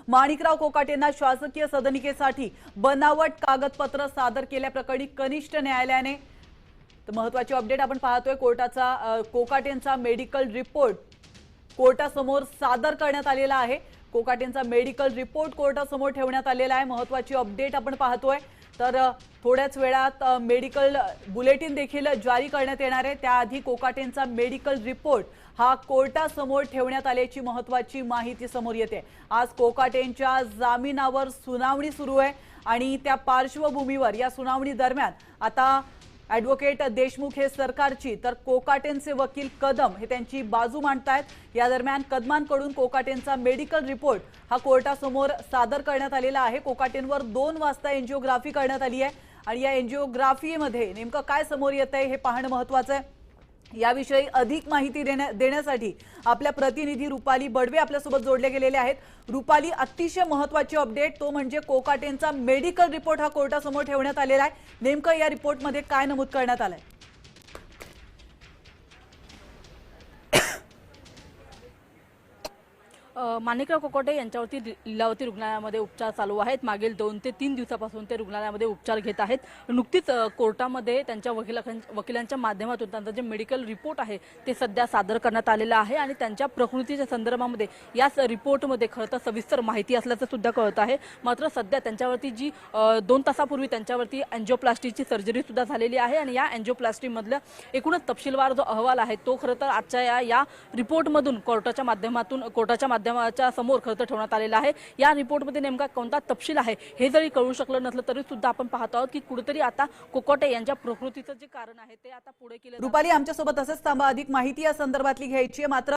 माणिकराव कोकाटेंना शासकीय सदनिकेसाठी बनावट कागदपत्र सादर केल्याप्रकरणी कनिष्ठ न्यायालयाने तर महत्त्वाची अपडेट आपण पाहतोय। कोर्टाचा कोकाटेंचा मेडिकल रिपोर्ट कोर्टासमोर सादर करण्यात आलेला आहे। कोकाटेंचा मेडिकल रिपोर्ट कोर्टासमोर ठेवण्यात आलेला आहे। महत्त्वाची अपडेट आपण पाहतोय। तर थोड्याच वेळात मेडिकल बुलेटिन देखील जारी करण्यात येणार आहे। त्याआधी कोकाटेंचा मेडिकल रिपोर्ट हा कोर्टासमोर ठेवण्यात आल्याची महत्त्वाची माहिती समोर येते। आज कोकाटेंच्या जामिनावर सुनावणी सुरू आहे आणि त्या पार्श्वभूमीवर या सुनावणी दरम्यान आता ॲडव्होकेट देशमुख हे सरकारची तर कोकाटेंचे वकील कदम हे त्यांची बाजू मांडतायत। या दरम्यान कदमांकडून कोकाटेंचा मेडिकल रिपोर्ट हा कोर्टासमोर सादर करण्यात आलेला आहे। कोकाटेंवर 2 वाजता एंजिओग्राफी करण्यात आली आहे आणि या एंजिओग्राफीमध्ये नेमकं काय समोर येतंय हे पाहणं महत्त्वाचं आहे। याविषयी अधिक माहिती देण्यासाठी आपल्या प्रतिनिधी रुपाली बडवे आपल्यासोबत जोडले गेलेले आहेत। रुपाली, अतिशय महत्त्वाची अपडेट तो म्हणजे कोकाटेंचा मेडिकल रिपोर्ट हा कोर्टासमोर ठेवण्यात आलेला आहे। नेमकं या रिपोर्टमध्ये काय नमूद करण्यात आलंय? माणिकराव कोकाटे यांच्यावरती लीलावती रुग्णालयामध्ये उपचार चालू आहेत। मागील 2 ते 3 दिवसापासून ते रुग्णालयामध्ये उपचार घेत आहेत। नुकतीच कोर्टामध्ये त्यांच्या वकिलांच्या माध्यमातून त्यांचा जे मेडिकल रिपोर्ट आहे ते सध्या सादर करण्यात आलेला आहे आणि त्यांच्या प्रकृतीच्या संदर्भामध्ये याच रिपोर्टमध्ये खरं तर सविस्तर माहिती असल्याचं सुद्धा कळत आहे। मात्र सध्या त्यांच्यावरती जी 2 तासापूर्वी त्यांच्यावरती एंजिओप्लास्टीची सर्जरी सुद्धा झालेली आहे आणि या एंजिओप्लास्टीमधला एकूणच तपशीलवार जो अहवाल आहे तो खरं तर आजच्या या रिपोर्टमधून कोर्टाच्या समोर खरं तर ठेवण्यात आलेला आहे। या रिपोर्टमध्ये नेमका कोणता तपशील आहे हे जरी कळू शकलं नसलं तरी सुद्धा आपण पाहतो आहोत की कुठेतरी आता कोकाटे यांच्या प्रकृतीचं जे कारण आहे ते आता पुढे केलं। रुपाली, आमच्यासोबत असंच थांबा, अधिक माहिती या संदर्भातली घ्यायची आहे। मात्र